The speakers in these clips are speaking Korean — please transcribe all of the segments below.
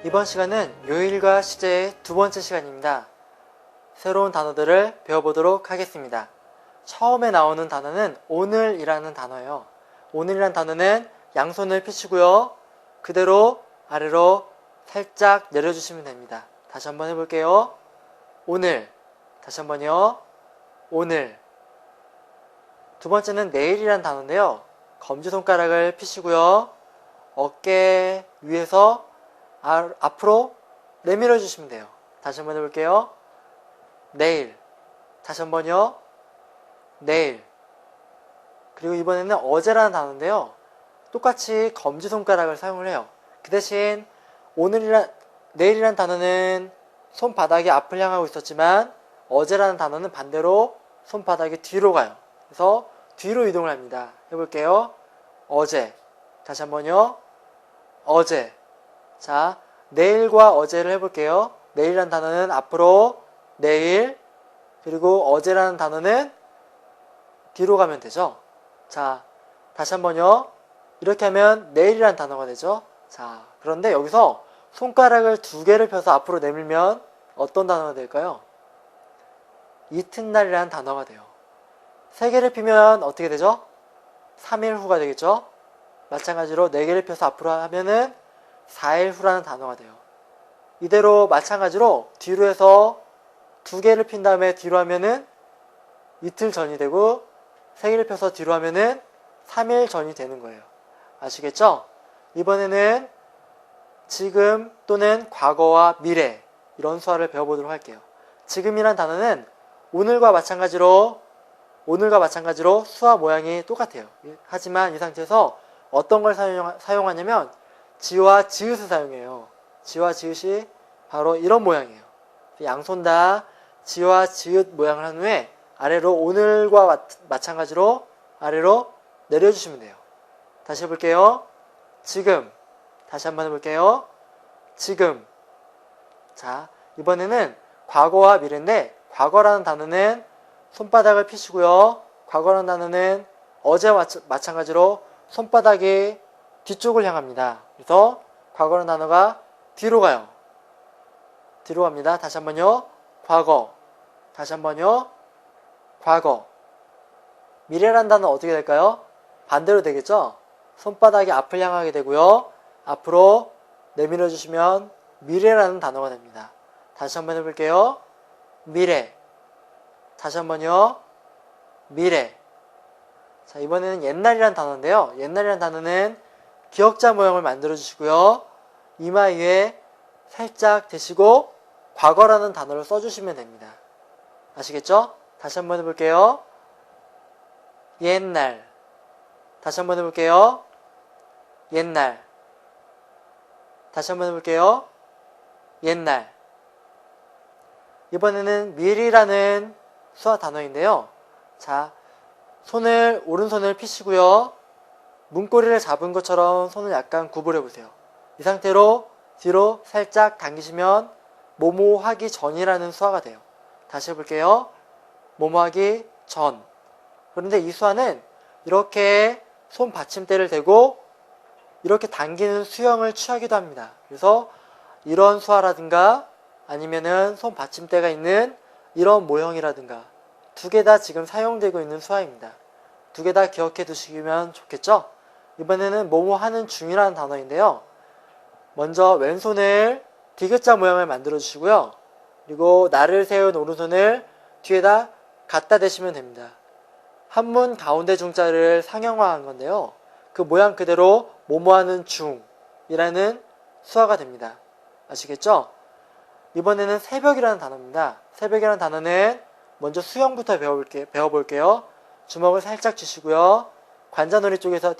이번 시간은 요일과 시제의 두 번째 시간입니다. 새로운 단어들을 배워보도록 하겠습니다. 처음에 나오는 단어는 오늘이라는 단어예요. 오늘이라는 단어는 양손을 펴시고요. 그대로 아래로 살짝 내려주시면 됩니다. 다시 한번 해볼게요. 오늘. 다시 한번요. 오늘. 두 번째는 내일이라는 단어인데요. 검지손가락을 펴시고요. 어깨 위에서 앞으로 내밀어 주시면 돼요. 다시 한번 해볼게요. 내일. 다시 한번요. 내일. 그리고 이번에는 어제라는 단어인데요. 똑같이 검지손가락을 사용을 해요. 그 대신 내일이라는 단어는 손바닥이 앞을 향하고 있었지만 어제라는 단어는 반대로 손바닥이 뒤로 가요. 그래서 뒤로 이동을 합니다. 해볼게요. 어제. 다시 한번요. 어제. 자, 내일과 어제를 해볼게요. 내일이라는 단어는 앞으로, 내일, 그리고 어제라는 단어는 뒤로 가면 되죠. 자, 다시 한번요. 이렇게 하면 내일이라는 단어가 되죠. 자, 그런데 여기서 손가락을 두 개를 펴서 앞으로 내밀면 어떤 단어가 될까요? 이튿날이라는 단어가 돼요. 세 개를 피면 어떻게 되죠? 3일 후가 되겠죠? 마찬가지로 네 개를 펴서 앞으로 하면은 4일 후라는 단어가 돼요. 이대로 마찬가지로 뒤로 해서 두 개를 핀 다음에 뒤로 하면은 이틀 전이 되고 세 개를 펴서 뒤로 하면은 3일 전이 되는 거예요. 아시겠죠? 이번에는 지금 또는 과거와 미래 이런 수화를 배워보도록 할게요. 지금이란 단어는 오늘과 마찬가지로 수화 모양이 똑같아요. 하지만 이 상태에서 어떤 걸 사용하냐면 지와 지읒을 사용해요. 지와 지읒이 바로 이런 모양이에요. 양손 다 지와 지읒 모양을 한 후에 아래로 오늘과 마찬가지로 아래로 내려주시면 돼요. 다시 해볼게요. 지금. 다시 한번 해볼게요. 지금. 자, 이번에는 과거와 미래인데 과거라는 단어는 손바닥을 펴시고요. 과거라는 단어는 어제와 마찬가지로 손바닥이 뒤쪽을 향합니다. 그래서 과거라는 단어가 뒤로 가요. 뒤로 갑니다. 다시 한번요. 과거. 다시 한번요. 과거. 미래라는 단어는 어떻게 될까요? 반대로 되겠죠? 손바닥이 앞을 향하게 되고요. 앞으로 내밀어 주시면 미래라는 단어가 됩니다. 다시 한번 해볼게요. 미래. 다시 한번요. 미래. 자, 이번에는 옛날이라는 단어인데요. 옛날이라는 단어는 기역자 모양을 만들어 주시고요. 이마 위에 살짝 대시고 과거라는 단어를 써주시면 됩니다. 아시겠죠? 다시 한번 해볼게요. 옛날. 다시 한번 해볼게요. 옛날. 다시 한번 해볼게요. 옛날. 이번에는 밀이라는 수화 단어인데요. 자, 오른손을 펴시고요. 문고리를 잡은 것처럼 손을 약간 구부려 보세요. 이 상태로 뒤로 살짝 당기시면 뭐뭐 하기 전이라는 수화가 돼요. 다시 해볼게요. 뭐뭐 하기 전. 그런데 이 수화는 이렇게 손 받침대를 대고 이렇게 당기는 수형을 취하기도 합니다. 그래서 이런 수화라든가 아니면은 손 받침대가 있는 이런 모형이라든가 두 개 다 지금 사용되고 있는 수화입니다. 두 개 다 기억해 두시면 좋겠죠? 이번에는 뭐뭐 하는 중이라는 단어인데요. 먼저 왼손을 디귿자 모양을 만들어 주시고요. 그리고 나를 세운 오른손을 뒤에다 갖다 대시면 됩니다. 한문 가운데 중자를 상형화한 건데요. 그 모양 그대로 뭐뭐 하는 중이라는 수화가 됩니다. 아시겠죠? 이번에는 새벽이라는 단어입니다. 새벽이라는 단어는 먼저 수형부터 배워볼게요. 주먹을 살짝 쥐시고요. 관자놀이 쪽에서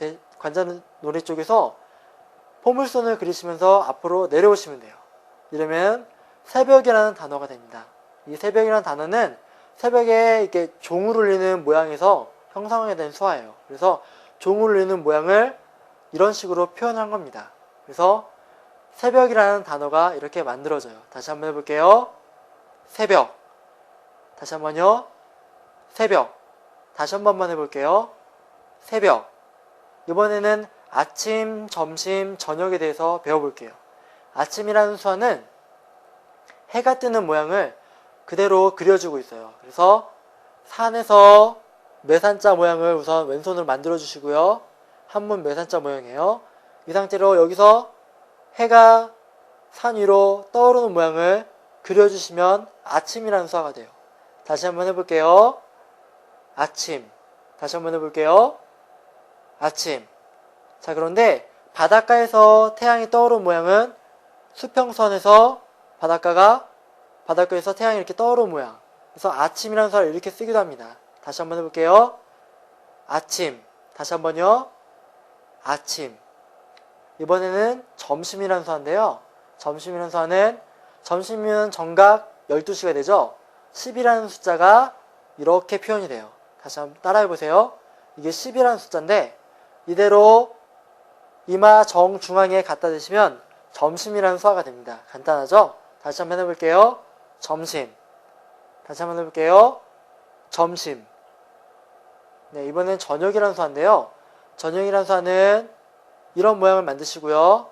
포물선을 그리시면서 앞으로 내려오시면 돼요. 이러면 새벽이라는 단어가 됩니다. 이 새벽이라는 단어는 새벽에 이렇게 종을 울리는 모양에서 형성하게 된 수화예요. 그래서 종을 울리는 모양을 이런 식으로 표현한 겁니다. 그래서 새벽이라는 단어가 이렇게 만들어져요. 다시 한번 해볼게요. 새벽. 다시 한번요. 새벽. 다시 한 번만 해볼게요. 새벽. 이번에는 아침, 점심, 저녁에 대해서 배워볼게요. 아침이라는 수화는 해가 뜨는 모양을 그대로 그려주고 있어요. 그래서 산에서 매산자 모양을 우선 왼손으로 만들어 주시고요. 한문 매산자 모양이에요. 이 상태로 여기서 해가 산 위로 떠오르는 모양을 그려주시면 아침이라는 수화가 돼요. 다시 한번 해볼게요. 아침. 다시 한번 해볼게요. 아침. 자, 그런데 바닷가에서 태양이 떠오르는 모양은 수평선에서 바닷가에서 태양이 이렇게 떠오르는 모양. 그래서 아침이라는 수화를 이렇게 쓰기도 합니다. 다시 한번 해볼게요. 아침. 다시 한번요. 아침. 이번에는 점심이라는 수화인데요. 점심이라는 수화는 점심이면 정각 12시가 되죠. 10이라는 숫자가 이렇게 표현이 돼요. 다시 한번 따라해보세요. 이게 10이라는 숫자인데 이대로 이마 정중앙에 갖다 대시면 점심이라는 수화가 됩니다. 간단하죠? 다시 한번 해볼게요. 점심. 다시 한번 해볼게요. 점심. 네, 이번엔 저녁이라는 수화인데요. 저녁이라는 수화는 이런 모양을 만드시고요.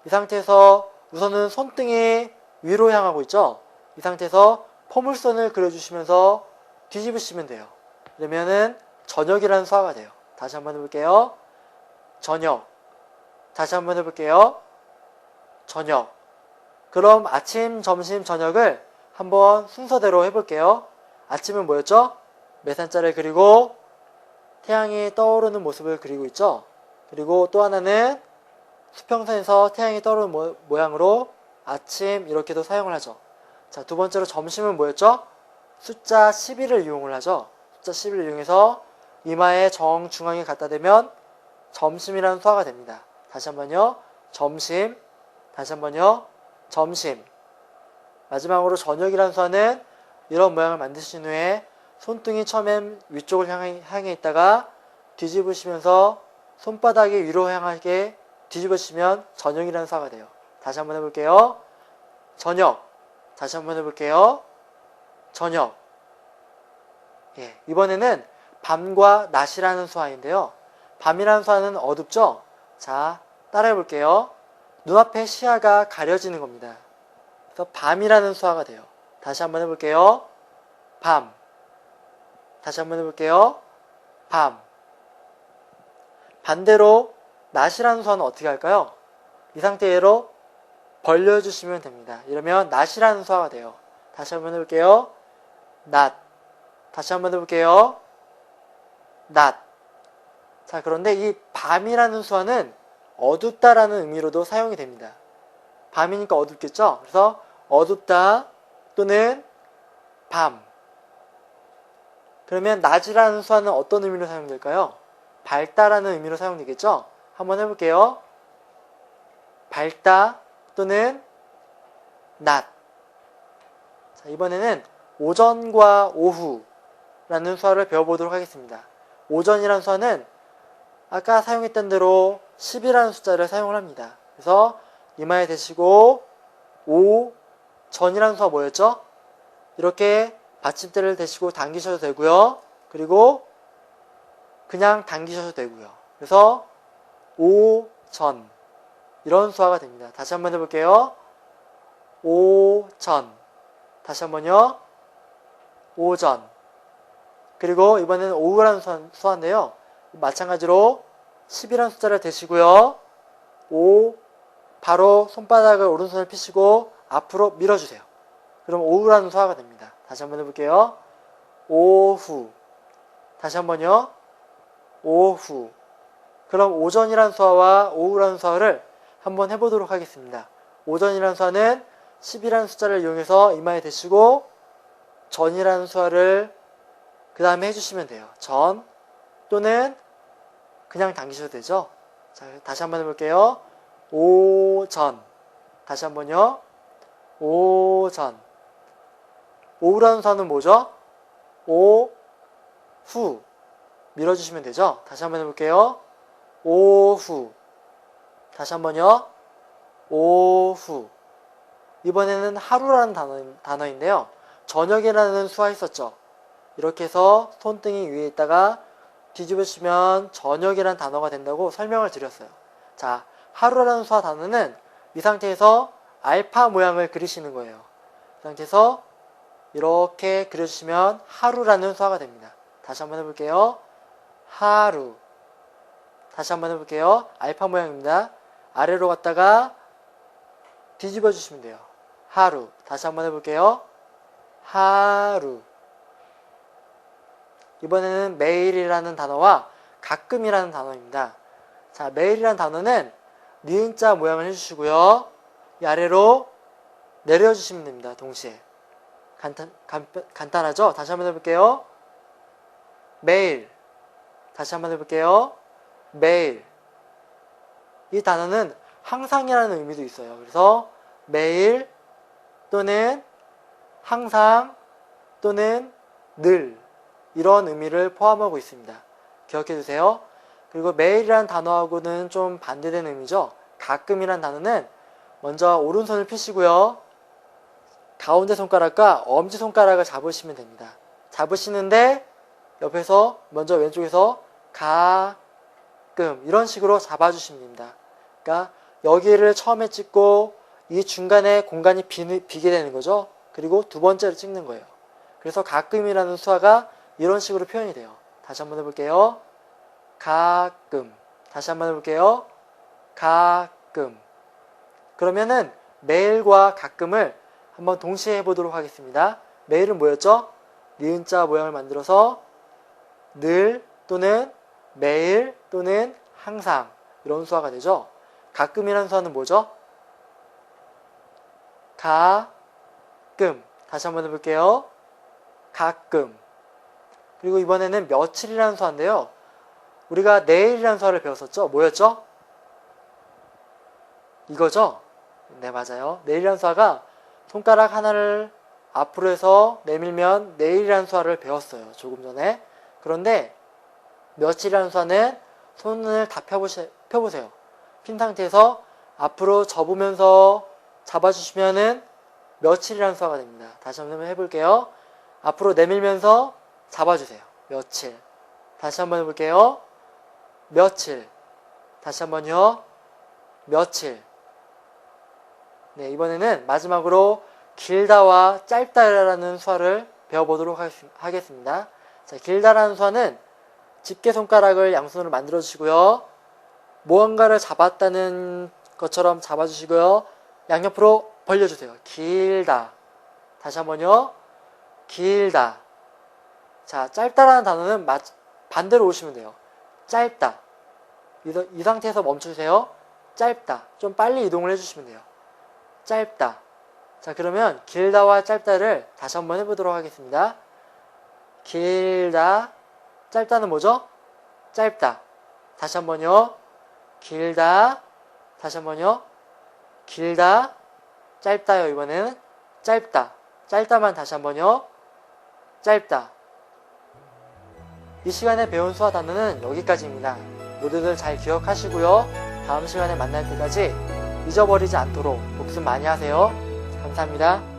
이 상태에서 우선은 손등이 위로 향하고 있죠. 이 상태에서 포물선을 그려주시면서 뒤집으시면 돼요. 그러면은 저녁이라는 수화가 돼요. 다시 한번 해볼게요. 저녁. 다시 한번 해볼게요. 저녁. 그럼 아침, 점심, 저녁을 한번 순서대로 해볼게요. 아침은 뭐였죠? 매산자를 그리고 태양이 떠오르는 모습을 그리고 있죠. 그리고 또 하나는 수평선에서 태양이 떠오르는 모양으로 아침 이렇게도 사용을 하죠. 자, 두 번째로 점심은 뭐였죠? 숫자 11을 이용을 하죠. 숫자 11을 이용해서 이마의 정중앙에 갖다 대면 점심이라는 수화가 됩니다. 다시 한번요. 점심. 다시 한번요. 점심. 마지막으로 저녁이라는 수화는 이런 모양을 만드신 후에 손등이 처음엔 위쪽을 향해 있다가 뒤집으시면서 손바닥이 위로 향하게 뒤집으시면 저녁이라는 수화가 돼요. 다시 한번 해볼게요. 저녁. 다시 한번 해볼게요. 저녁. 예, 이번에는 밤과 낮이라는 수화인데요. 밤이라는 수화는 어둡죠? 자, 따라해볼게요. 눈앞에 시야가 가려지는 겁니다. 그래서 밤이라는 수화가 돼요. 다시 한번 해볼게요. 밤. 다시 한번 해볼게요. 밤. 반대로 낮이라는 수화는 어떻게 할까요? 이 상태로 벌려주시면 됩니다. 이러면 낮이라는 수화가 돼요. 다시 한번 해볼게요. 낮. 다시 한번 해볼게요. 낮. 자, 그런데 이 밤이라는 수화는 어둡다라는 의미로도 사용이 됩니다. 밤이니까 어둡겠죠? 그래서 어둡다 또는 밤. 그러면 낮이라는 수화는 어떤 의미로 사용될까요? 밝다라는 의미로 사용되겠죠? 한번 해볼게요. 밝다 또는 낮. 자, 이번에는 오전과 오후라는 수화를 배워보도록 하겠습니다. 오전이라는 수화는 아까 사용했던 대로 10이라는 숫자를 사용을 합니다. 그래서 이마에 대시고 오전이라는 수화 뭐였죠? 이렇게 받침대를 대시고 당기셔도 되고요. 그리고 그냥 당기셔도 되고요. 그래서 오전 이런 수화가 됩니다. 다시 한번 해볼게요. 오전. 다시 한번요. 오전. 그리고 이번에는 오후라는 수화인데요. 마찬가지로 10이라는 숫자를 대시고요. 바로 손바닥을 오른손을 펴시고 앞으로 밀어주세요. 그럼 오후라는 수화가 됩니다. 다시 한번 해볼게요. 오후. 다시 한번요. 오후. 그럼 오전이라는 수화와 오후라는 수화를 한번 해보도록 하겠습니다. 오전이라는 수화는 10이라는 숫자를 이용해서 이마에 대시고 전이라는 수화를 그 다음에 해주시면 돼요. 전 또는 그냥 당기셔도 되죠. 자, 다시 한번 해볼게요. 오전. 다시 한번요. 오전. 오후라는 수화는 뭐죠? 오후. 밀어주시면 되죠. 다시 한번 해볼게요. 오후. 다시 한번요. 오후. 이번에는 하루라는 단어인데요. 저녁이라는 수화 있었죠. 이렇게 해서 손등이 위에 있다가 뒤집으시면 저녁이라는 단어가 된다고 설명을 드렸어요. 자, 하루라는 수화 단어는 이 상태에서 알파 모양을 그리시는 거예요. 이 상태에서 이렇게 그려주시면 하루라는 수화가 됩니다. 다시 한번 해볼게요. 하루. 다시 한번 해볼게요. 알파 모양입니다. 아래로 갔다가 뒤집어 주시면 돼요. 하루. 다시 한번 해볼게요. 하루. 이번에는 매일이라는 단어와 가끔이라는 단어입니다. 자, 매일이라는 단어는 니은자 모양을 해주시고요. 이 아래로 내려주시면 됩니다. 동시에. 간단하죠? 다시 한번 해볼게요. 매일. 다시 한번 해볼게요. 매일. 이 단어는 항상이라는 의미도 있어요. 그래서 매일 또는 항상 또는 늘 이런 의미를 포함하고 있습니다. 기억해 두세요. 그리고 매일이라는 단어하고는 좀 반대되는 의미죠. 가끔이라는 단어는 먼저 오른손을 펴시고요. 가운데 손가락과 엄지손가락을 잡으시면 됩니다. 잡으시는데 옆에서 먼저 왼쪽에서 가끔 이런 식으로 잡아주시면 됩니다. 그러니까 여기를 처음에 찍고 이 중간에 공간이 비게 되는 거죠. 그리고 두 번째로 찍는 거예요. 그래서 가끔이라는 수화가 이런 식으로 표현이 돼요. 다시 한번 해볼게요. 가끔. 다시 한번 해볼게요. 가끔. 그러면은 매일과 가끔을 한번 동시에 해보도록 하겠습니다. 매일은 뭐였죠? 니은자 모양을 만들어서 늘 또는 매일 또는 항상 이런 수화가 되죠. 가끔이라는 수화는 뭐죠? 가끔. 다시 한번 해볼게요. 가끔. 그리고 이번에는 며칠이라는 수화인데요. 우리가 내일이라는 수화를 배웠었죠? 뭐였죠? 이거죠? 네, 맞아요. 내일이라는 수화가 손가락 하나를 앞으로 해서 내밀면 내일이라는 수화를 배웠어요. 조금 전에. 그런데 며칠이라는 수화는 손을 다 펴보세요. 핀 상태에서 앞으로 접으면서 잡아주시면은 며칠이라는 수화가 됩니다. 다시 한번 해볼게요. 앞으로 내밀면서 잡아주세요. 며칠. 다시 한번 해볼게요. 며칠. 다시 한번요. 며칠. 네, 이번에는 마지막으로 길다와 짧다라는 수화를 배워보도록 하겠습니다. 자, 길다라는 수화는 집게손가락을 양손으로 만들어 주시고요. 무언가를 잡았다는 것처럼 잡아주시고요. 양옆으로 벌려주세요. 길다. 다시 한번요. 길다. 자, 짧다라는 단어는 반대로 오시면 돼요. 짧다. 이 상태에서 멈추세요. 짧다. 좀 빨리 이동을 해주시면 돼요. 짧다. 자, 그러면 길다와 짧다를 다시 한번 해보도록 하겠습니다. 길다. 짧다는 뭐죠? 짧다. 다시 한번요. 길다. 다시 한번요. 길다. 짧다요. 이번에는 짧다. 짧다만 다시 한번요. 짧다. 이 시간에 배운 수화 단어는 여기까지입니다. 모두들 잘 기억하시고요. 다음 시간에 만날 때까지 잊어버리지 않도록 복습 많이 하세요. 감사합니다.